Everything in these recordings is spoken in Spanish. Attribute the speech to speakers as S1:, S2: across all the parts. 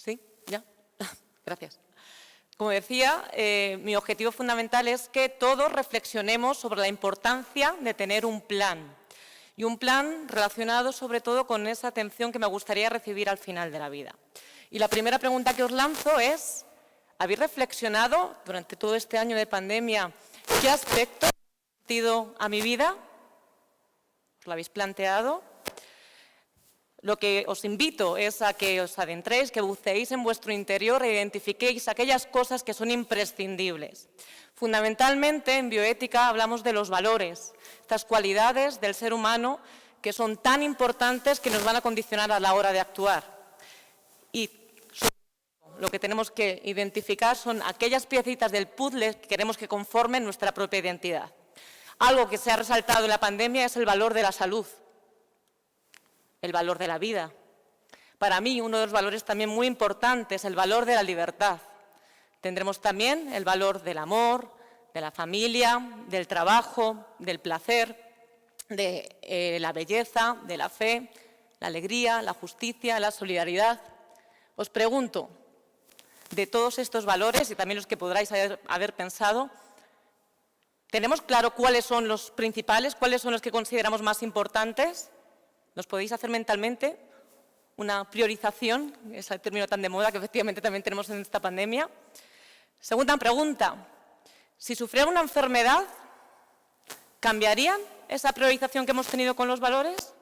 S1: ¿Sí? ¿Ya? Gracias. Como decía, mi objetivo fundamental es que todos reflexionemos sobre la importancia de tener un plan. Y un plan relacionado sobre todo con esa atención que me gustaría recibir al final de la vida. Y la primera pregunta que os lanzo es, ¿habéis reflexionado durante todo este año de pandemia qué aspecto ha sentido a mi vida? ¿Os lo habéis planteado? Lo que os invito es a que os adentréis, que buceéis en vuestro interior e identifiquéis aquellas cosas que son imprescindibles. Fundamentalmente, en bioética hablamos de los valores, estas cualidades del ser humano que son tan importantes que nos van a condicionar a la hora de actuar. Y lo que tenemos que identificar son aquellas piecitas del puzzle que queremos que conformen nuestra propia identidad. Algo que se ha resaltado en la pandemia es el valor de la salud, el valor de la vida. Para mí, uno de los valores también muy importantes es el valor de la libertad. Tendremos también el valor del amor, de la familia, del trabajo, del placer, de la belleza, de la fe, la alegría, la justicia, la solidaridad. Os pregunto, de todos estos valores y también los que podráis haber pensado, ¿tenemos claro cuáles son los principales, cuáles son los que consideramos más importantes? ¿Nos podéis hacer mentalmente una priorización? Es el término tan de moda que efectivamente también tenemos en esta pandemia. Segunda pregunta, si sufriera una enfermedad, ¿cambiarían esa priorización que hemos tenido con los valores?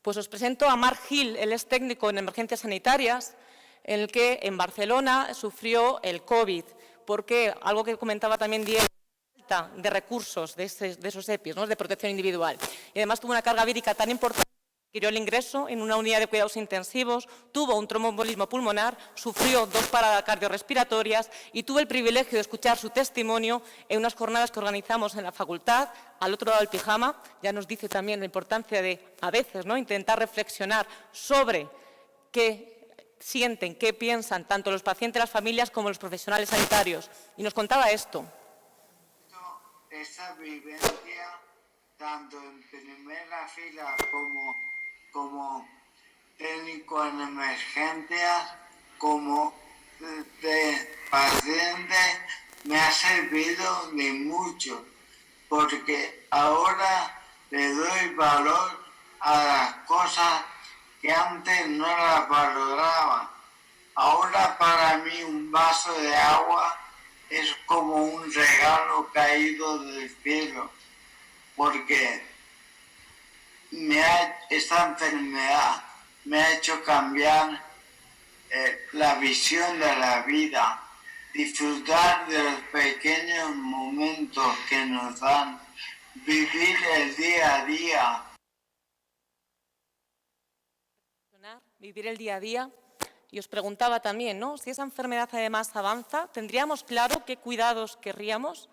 S1: Pues os presento a Marc Gil, él es técnico en emergencias sanitarias, en el que en Barcelona sufrió el COVID, porque algo que comentaba también Diego, de recursos de esos EPIs, ¿no?, de protección individual. Y además tuvo una carga vírica tan importante que requirió el ingreso en una unidad de cuidados intensivos, tuvo un tromboembolismo pulmonar, sufrió 2 paradas cardiorrespiratorias y tuve el privilegio de escuchar su testimonio en unas jornadas que organizamos en la facultad, al otro lado del pijama. Ya nos dice también la importancia de, a veces, ¿no?, intentar reflexionar sobre qué sienten, qué piensan tanto los pacientes, las familias como los profesionales sanitarios. Y nos contaba esto.
S2: Esa vivencia, tanto en primera fila como técnico en emergencias, como de paciente, me ha servido de mucho, porque ahora le doy valor a las cosas que antes no las valoraba. Ahora para mí un vaso de agua es como un regalo caído del cielo, porque esta enfermedad me ha hecho cambiar la visión de la vida, disfrutar de los pequeños momentos que nos dan, vivir el día a día.
S1: Vivir el día a día. Y os preguntaba también, ¿no?, si esa enfermedad además avanza, ¿tendríamos claro qué cuidados querríamos,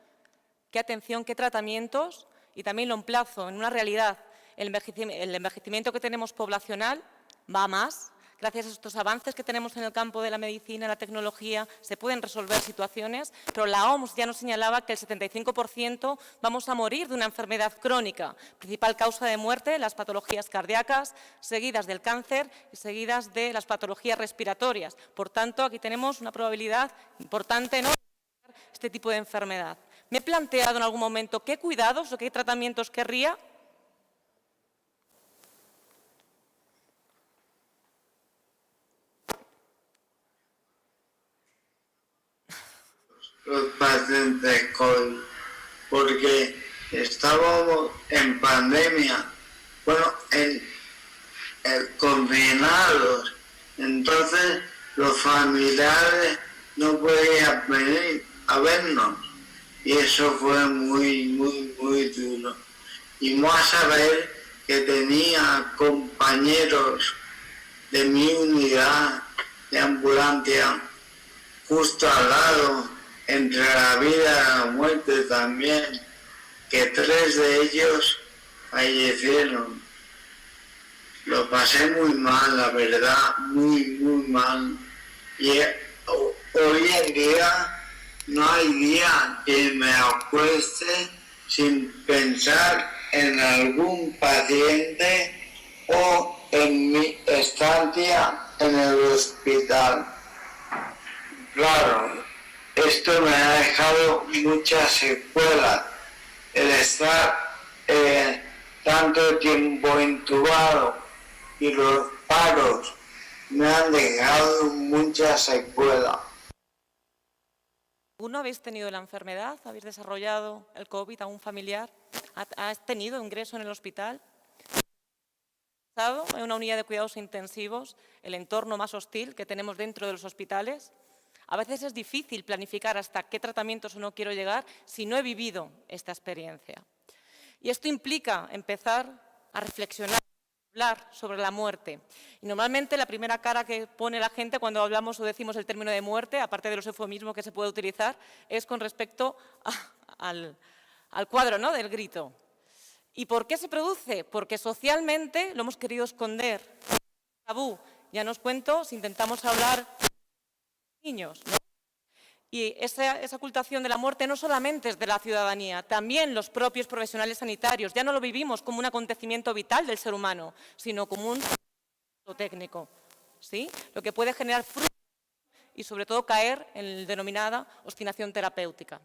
S1: qué atención, qué tratamientos? Y también lo emplazo en una realidad, el envejecimiento que tenemos poblacional va a más. Gracias a estos avances que tenemos en el campo de la medicina, la tecnología, se pueden resolver situaciones, pero la OMS ya nos señalaba que el 75% vamos a morir de una enfermedad crónica, principal causa de muerte, las patologías cardíacas, seguidas del cáncer y seguidas de las patologías respiratorias. Por tanto, aquí tenemos una probabilidad importante, ¿no?, de este tipo de enfermedad. Me he planteado en algún momento qué cuidados o qué tratamientos querría.
S2: Los pacientes COVID, porque estábamos en pandemia, confinados, entonces los familiares no podían venir a vernos y eso fue muy duro. Y más a ver que tenía compañeros de mi unidad de ambulancia justo al lado, entre la vida y la muerte también, que 3 de ellos fallecieron. Lo pasé muy mal, la verdad, muy mal. Y hoy en día no hay día que me acueste sin pensar en algún paciente o en mi estancia en el hospital. Claro, esto me ha dejado muchas secuelas. El estar tanto tiempo intubado y los paros me han dejado muchas secuelas.
S1: ¿Alguno habéis tenido la enfermedad? ¿Habéis desarrollado el COVID a un familiar? ¿Has tenido ingreso en el hospital? ¿En una unidad de cuidados intensivos, el entorno más hostil que tenemos dentro de los hospitales? A veces es difícil planificar hasta qué tratamientos o no quiero llegar si no he vivido esta experiencia. Y esto implica empezar a reflexionar, a hablar sobre la muerte. Y normalmente la primera cara que pone la gente cuando hablamos o decimos el término de muerte, aparte de los eufemismos que se puede utilizar, es con respecto al cuadro, ¿no?, del grito. ¿Y por qué se produce? Porque socialmente lo hemos querido esconder. Tabú. Ya no os cuento si intentamos hablar de niños, ¿no? Y esa ocultación de la muerte no solamente es de la ciudadanía, también los propios profesionales sanitarios. Ya no lo vivimos como un acontecimiento vital del ser humano, sino como un técnico, ¿sí? Lo que puede generar frustración y sobre todo caer en la denominada obstinación terapéutica.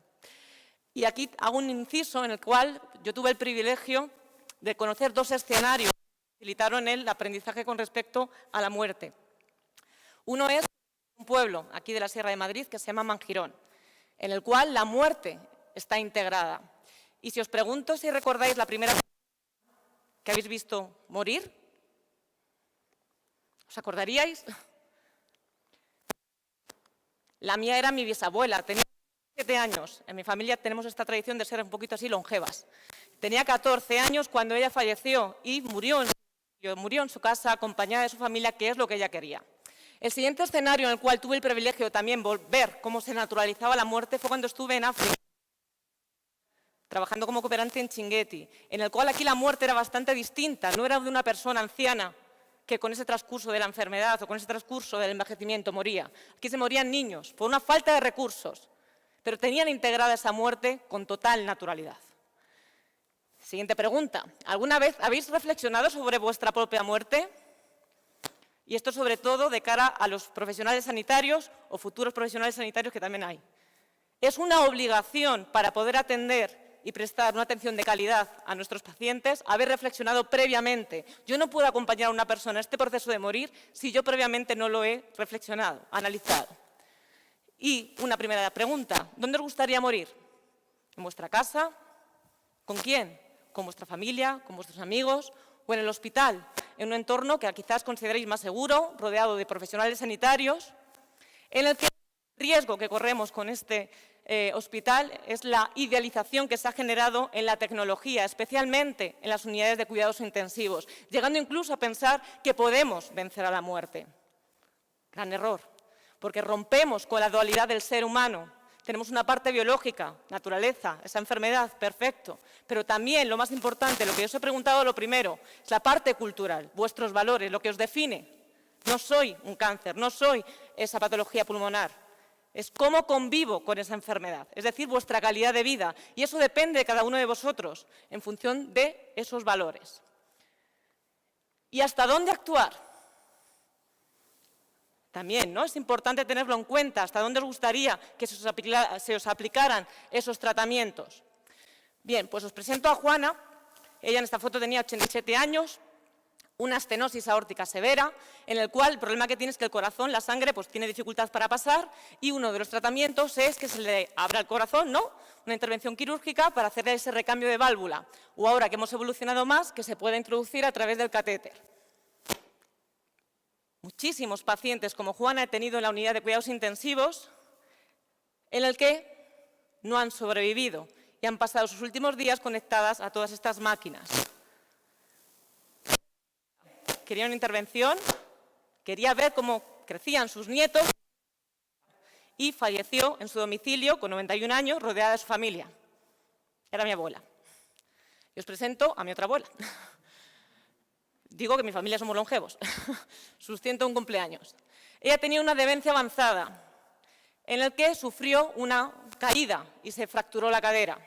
S1: Y aquí hago un inciso en el cual yo tuve el privilegio de conocer dos escenarios que facilitaron el aprendizaje con respecto a la muerte. Uno es un pueblo aquí de la Sierra de Madrid que se llama Mangirón, en el cual la muerte está integrada. Y si os pregunto si recordáis la primera vez que habéis visto morir, ¿os acordaríais? La mía era mi bisabuela, tenía 7 años. En mi familia tenemos esta tradición de ser un poquito así longevas. Tenía 14 años cuando ella falleció y murió en su casa acompañada de su familia, que es lo que ella quería. El siguiente escenario en el cual tuve el privilegio también de ver cómo se naturalizaba la muerte fue cuando estuve en África, trabajando como cooperante en Chinguetti, en el cual aquí la muerte era bastante distinta, no era de una persona anciana que con ese transcurso de la enfermedad o con ese transcurso del envejecimiento moría. Aquí se morían niños por una falta de recursos, pero tenían integrada esa muerte con total naturalidad. Siguiente pregunta. ¿Alguna vez habéis reflexionado sobre vuestra propia muerte? Y esto sobre todo de cara a los profesionales sanitarios o futuros profesionales sanitarios que también hay. Es una obligación para poder atender y prestar una atención de calidad a nuestros pacientes haber reflexionado previamente. Yo no puedo acompañar a una persona en este proceso de morir si yo previamente no lo he reflexionado, analizado. Y una primera pregunta, ¿dónde os gustaría morir? ¿En vuestra casa? ¿Con quién? ¿Con vuestra familia? ¿Con vuestros amigos? ¿O en el hospital? En un entorno que quizás consideréis más seguro, rodeado de profesionales sanitarios, en el que el riesgo que corremos con este hospital es la idealización que se ha generado en la tecnología, especialmente en las unidades de cuidados intensivos, llegando incluso a pensar que podemos vencer a la muerte. Gran error, porque rompemos con la dualidad del ser humano. Tenemos una parte biológica, naturaleza, esa enfermedad, perfecto. Pero también, lo más importante, lo que yo os he preguntado lo primero, es la parte cultural, vuestros valores, lo que os define. No soy un cáncer, no soy esa patología pulmonar. Es cómo convivo con esa enfermedad, es decir, vuestra calidad de vida. Y eso depende de cada uno de vosotros, en función de esos valores. ¿Y hasta dónde actuar? También, ¿no? Es importante tenerlo en cuenta, hasta dónde os gustaría que se os aplicaran esos tratamientos. Bien, pues os presento a Juana. Ella en esta foto tenía 87 años, una estenosis aórtica severa, en el cual el problema que tiene es que el corazón, la sangre, pues tiene dificultad para pasar y uno de los tratamientos es que se le abra el corazón, ¿no? Una intervención quirúrgica para hacerle ese recambio de válvula. O ahora que hemos evolucionado más, que se pueda introducir a través del catéter. Muchísimos pacientes como Juana he tenido en la unidad de cuidados intensivos en el que no han sobrevivido y han pasado sus últimos días conectadas a todas estas máquinas. Quería una intervención, quería ver cómo crecían sus nietos y falleció en su domicilio con 91 años rodeada de su familia. Era mi abuela. Y os presento a mi otra abuela. Digo que mi familia somos longevos, sus 101 cumpleaños. Ella tenía una demencia avanzada, en el que sufrió una caída y se fracturó la cadera.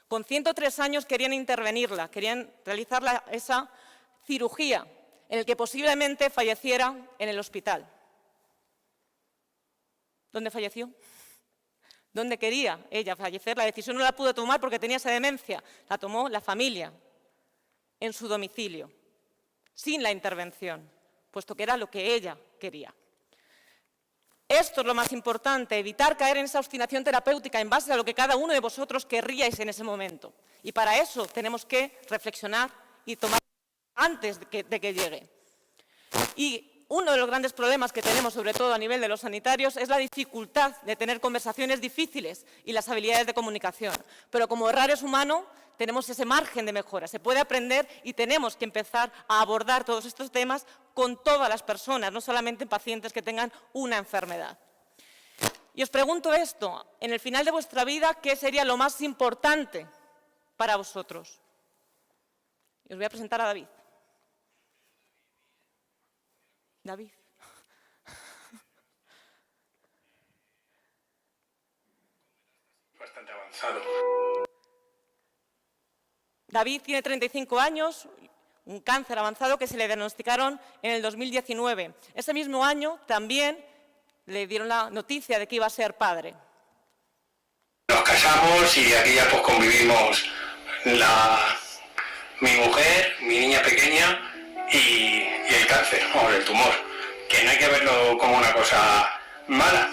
S1: Con 103 años querían intervenirla, querían realizar esa cirugía, en el que posiblemente falleciera en el hospital. ¿Dónde falleció? ¿Dónde quería ella fallecer? La decisión no la pudo tomar porque tenía esa demencia. La tomó la familia, en su domicilio, sin la intervención, puesto que era lo que ella quería. Esto es lo más importante, evitar caer en esa obstinación terapéutica en base a lo que cada uno de vosotros querríais en ese momento. Y para eso tenemos que reflexionar y tomar antes de que llegue. Y uno de los grandes problemas que tenemos, sobre todo a nivel de los sanitarios, es la dificultad de tener conversaciones difíciles y las habilidades de comunicación. Pero como errar es humano, tenemos ese margen de mejora. Se puede aprender y tenemos que empezar a abordar todos estos temas con todas las personas, no solamente en pacientes que tengan una enfermedad. Y os pregunto esto, en el final de vuestra vida, ¿qué sería lo más importante para vosotros? Y os voy a presentar a David. David.
S3: Bastante avanzado.
S1: David tiene 35 años, un cáncer avanzado que se le diagnosticaron en el 2019. Ese mismo año también le dieron la noticia de que iba a ser padre.
S3: Nos casamos y aquí ya pues convivimos mi mujer, mi niña pequeña y el cáncer, o el tumor, que no hay que verlo como una cosa mala.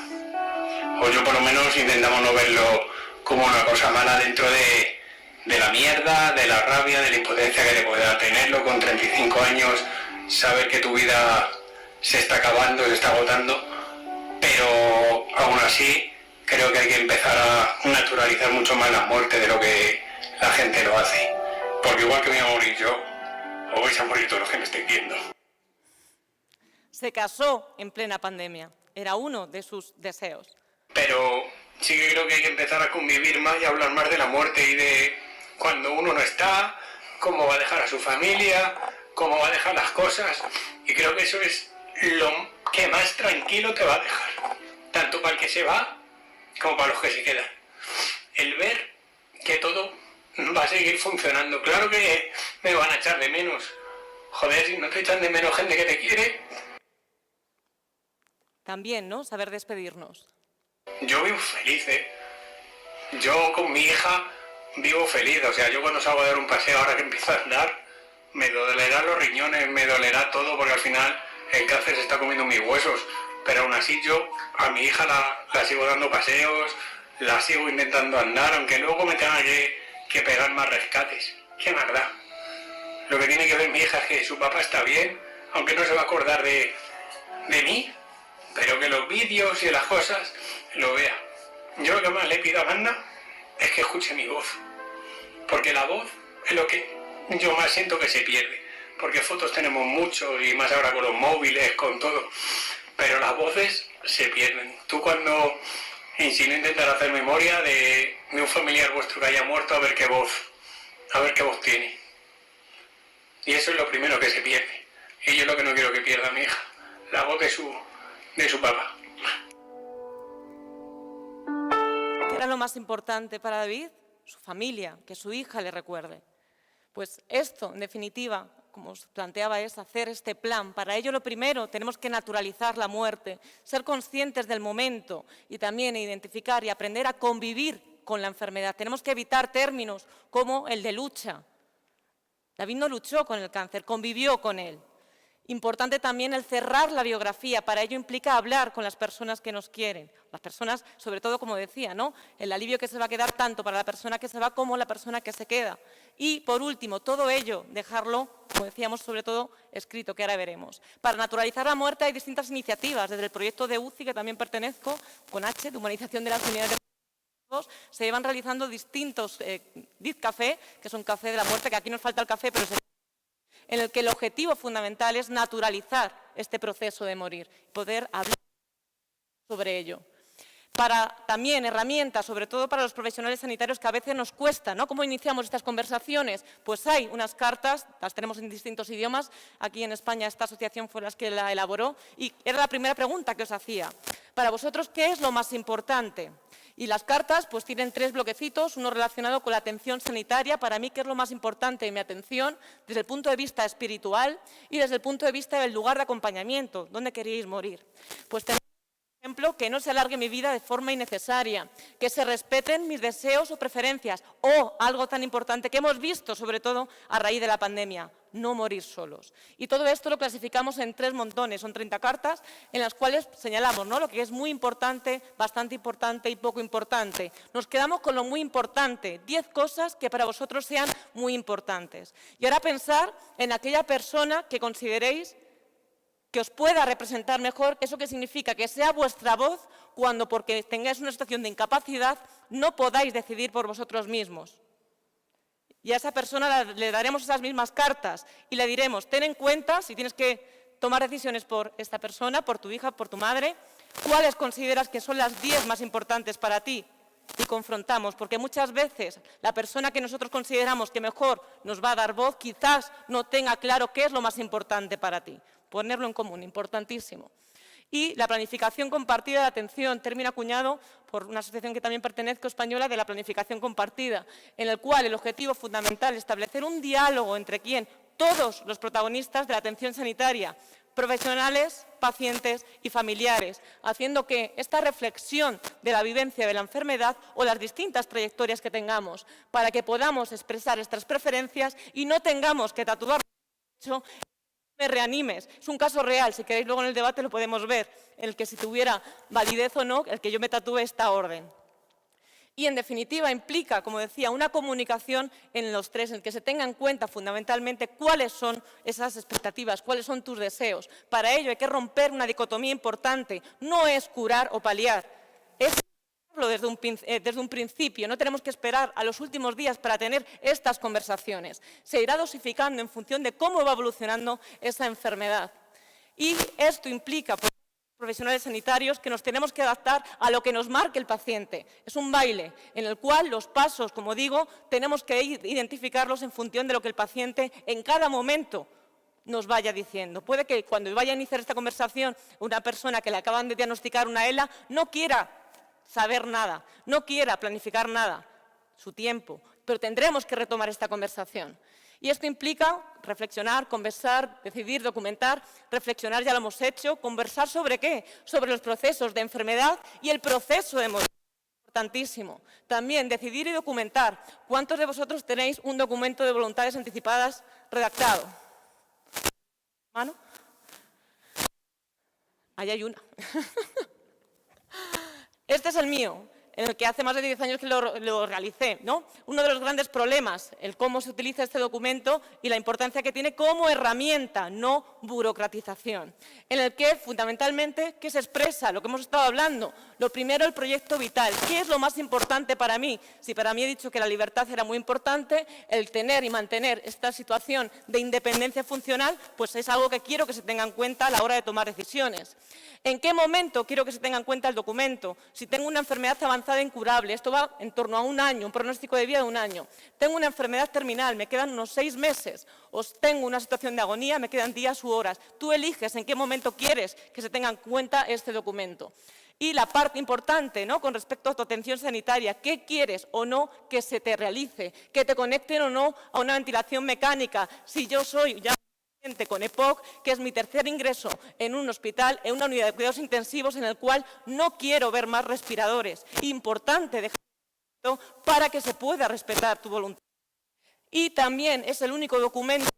S3: O yo por lo menos intentamos no verlo como una cosa mala dentro de la mierda, de la rabia, de la impotencia que te pueda tenerlo con 35 años, saber que tu vida se está acabando, se está agotando, pero aún así creo que hay que empezar a naturalizar mucho más la muerte de lo que la gente lo hace. Porque igual que voy a morir yo, o vais a morir todos los que me estéis viendo.
S1: Se casó en plena pandemia, era uno de sus deseos.
S3: Pero sí que creo que hay que empezar a convivir más y a hablar más de la muerte y de cuando uno no está, cómo va a dejar a su familia, cómo va a dejar las cosas. Y creo que eso es lo que más tranquilo te va a dejar, tanto para el que se va como para los que se quedan. El ver que todo va a seguir funcionando. Claro que me van a echar de menos. Joder, si no te echan de menos gente que te quiere.
S1: También, ¿no? Saber despedirnos.
S3: Yo vivo feliz, ¿eh? Yo con mi hija vivo feliz. O sea, yo cuando salgo a dar un paseo, ahora que empiezo a andar, me dolerán los riñones, me dolerá todo, porque al final el cáncer se está comiendo mis huesos. Pero aún así yo a mi hija la sigo dando paseos, la sigo intentando andar, aunque luego me tenga que pegar más rescates. ¿Qué más da? Lo que tiene que ver mi hija es que su papá está bien, aunque no se va a acordar de mí, pero que los vídeos y las cosas lo vea. Yo lo que más le pido a Amanda es que escuche mi voz, porque la voz es lo que yo más siento que se pierde, porque fotos tenemos mucho y más ahora con los móviles, con todo, pero las voces se pierden. Tú cuando, y si no intentar hacer memoria de un familiar vuestro que haya muerto, a ver qué voz tiene. Y eso es lo primero que se pierde. Y yo es lo que no quiero que pierda a mi hija, la voz de su papá.
S1: ¿Qué era lo más importante para David? Su familia, que su hija le recuerde. Pues esto, en definitiva, como os planteaba, es hacer este plan. Para ello, lo primero, tenemos que naturalizar la muerte, ser conscientes del momento y también identificar y aprender a convivir con la enfermedad. Tenemos que evitar términos como el de lucha. David no luchó con el cáncer, convivió con él. Importante también el cerrar la biografía, para ello implica hablar con las personas que nos quieren. Las personas, sobre todo, como decía, ¿no? El alivio que se va a quedar tanto para la persona que se va como la persona que se queda. Y, por último, todo ello, dejarlo, como decíamos, sobre todo, escrito, que ahora veremos. Para naturalizar la muerte hay distintas iniciativas, desde el proyecto de UCI, que también pertenezco, con H, de humanización de las unidades de se llevan realizando distintos DIZ-café, que es un café de la muerte, que aquí nos falta el café, pero en el que el objetivo fundamental es naturalizar este proceso de morir, poder hablar sobre ello. también herramientas, sobre todo para los profesionales sanitarios, que a veces nos cuesta, ¿no? ¿Cómo iniciamos estas conversaciones? Pues hay unas cartas, las tenemos en distintos idiomas. Aquí en España esta asociación fue la que la elaboró y era la primera pregunta que os hacía. Para vosotros, ¿qué es lo más importante? Y las cartas pues tienen 3 bloquecitos, uno relacionado con la atención sanitaria. Para mí, ¿qué es lo más importante en mi atención? Desde el punto de vista espiritual y desde el punto de vista del lugar de acompañamiento. ¿Dónde queréis morir? Pues tenemos, por ejemplo, que no se alargue mi vida de forma innecesaria, que se respeten mis deseos o preferencias, o algo tan importante que hemos visto, sobre todo a raíz de la pandemia, no morir solos. Y todo esto lo clasificamos en 3 montones, son 30 cartas en las cuales señalamos, ¿no?, lo que es muy importante, bastante importante y poco importante. Nos quedamos con lo muy importante, 10 cosas que para vosotros sean muy importantes. Y ahora pensar en aquella persona que consideréis que os pueda representar mejor. ¿Eso qué significa? Que sea vuestra voz cuando, porque tengáis una situación de incapacidad, no podáis decidir por vosotros mismos. Y a esa persona le daremos esas mismas cartas y le diremos, ten en cuenta, si tienes que tomar decisiones por esta persona, por tu hija, por tu madre, cuáles consideras que son las 10 más importantes para ti. Y confrontamos, porque muchas veces la persona que nosotros consideramos que mejor nos va a dar voz, quizás no tenga claro qué es lo más importante para ti. Ponerlo en común, importantísimo. Y la planificación compartida de atención, término acuñado por una asociación que también pertenezco, española, de la planificación compartida, en el cual el objetivo fundamental es establecer un diálogo entre todos los protagonistas de la atención sanitaria, profesionales, pacientes y familiares, haciendo que esta reflexión de la vivencia de la enfermedad o las distintas trayectorias que tengamos, para que podamos expresar estas preferencias y no tengamos que tatuar me reanimes. Es un caso real, si queréis luego en el debate lo podemos ver, en el que si tuviera validez o no, el que yo me tatúe esta orden. Y en definitiva implica, como decía, una comunicación en los 3, en el que se tenga en cuenta fundamentalmente cuáles son esas expectativas, cuáles son tus deseos. Para ello hay que romper una dicotomía importante, no es curar o paliar, es desde un principio. No tenemos que esperar a los últimos días para tener estas conversaciones. Se irá dosificando en función de cómo va evolucionando esa enfermedad. Y esto implica, por profesionales sanitarios, que nos tenemos que adaptar a lo que nos marque el paciente. Es un baile en el cual los pasos, como digo, tenemos que identificarlos en función de lo que el paciente en cada momento nos vaya diciendo. Puede que cuando vaya a iniciar esta conversación una persona que le acaban de diagnosticar una ELA no quiera saber nada, no quiera planificar nada, su tiempo, pero tendremos que retomar esta conversación. Y esto implica reflexionar, conversar, decidir, documentar, reflexionar, ya lo hemos hecho, conversar ¿sobre qué? Sobre los procesos de enfermedad y el proceso de morir. Importantísimo. También decidir y documentar. ¿Cuántos de vosotros tenéis un documento de voluntades anticipadas redactado? ¿Mano? Ahí hay una. Este es el mío, en el que hace más de 10 años que lo realicé, ¿no? Uno de los grandes problemas, el cómo se utiliza este documento y la importancia que tiene como herramienta, no burocratización, en el que fundamentalmente, ¿qué se expresa? Lo que hemos estado hablando. Lo primero, el proyecto vital. ¿Qué es lo más importante para mí? Si para mí he dicho que la libertad era muy importante, el tener y mantener esta situación de independencia funcional, pues es algo que quiero que se tenga en cuenta a la hora de tomar decisiones. ¿En qué momento quiero que se tenga en cuenta el documento? Si tengo una enfermedad avanzada incurable, esto va en torno a 1 año, un pronóstico de vida de 1 año. Tengo una enfermedad terminal, me quedan unos 6 meses. O tengo una situación de agonía, me quedan días u horas. Tú eliges en qué momento quieres que se tenga en cuenta este documento. Y la parte importante, ¿no?, con respecto a tu atención sanitaria, ¿qué quieres o no que se te realice? Que te conecten o no a una ventilación mecánica. Si yo soy ya con EPOC, que es mi 3er ingreso en un hospital, en una unidad de cuidados intensivos, en el cual no quiero ver más respiradores. Importante dejar para que se pueda respetar tu voluntad. Y también es el único documento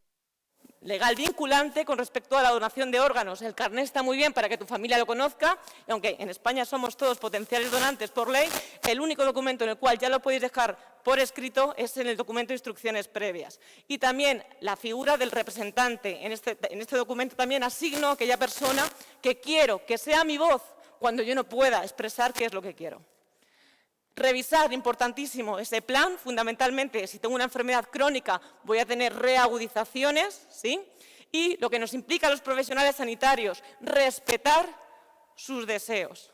S1: legal vinculante con respecto a la donación de órganos. El carné está muy bien para que tu familia lo conozca, y aunque en España somos todos potenciales donantes por ley, el único documento en el cual ya lo podéis dejar por escrito es en el documento de instrucciones previas. Y también la figura del representante. En este documento también asigno a aquella persona que quiero que sea mi voz cuando yo no pueda expresar qué es lo que quiero. Revisar, importantísimo, ese plan. Fundamentalmente, si tengo una enfermedad crónica, voy a tener reagudizaciones, ¿sí? Y lo que nos implica a los profesionales sanitarios, respetar sus deseos.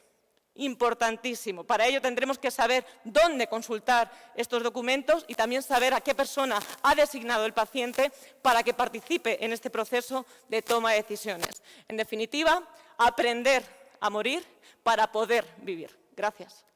S1: importantísimo. Para ello tendremos que saber dónde consultar estos documentos y también saber a qué persona ha designado el paciente para que participe en este proceso de toma de decisiones. En definitiva, aprender a morir para poder vivir. Gracias.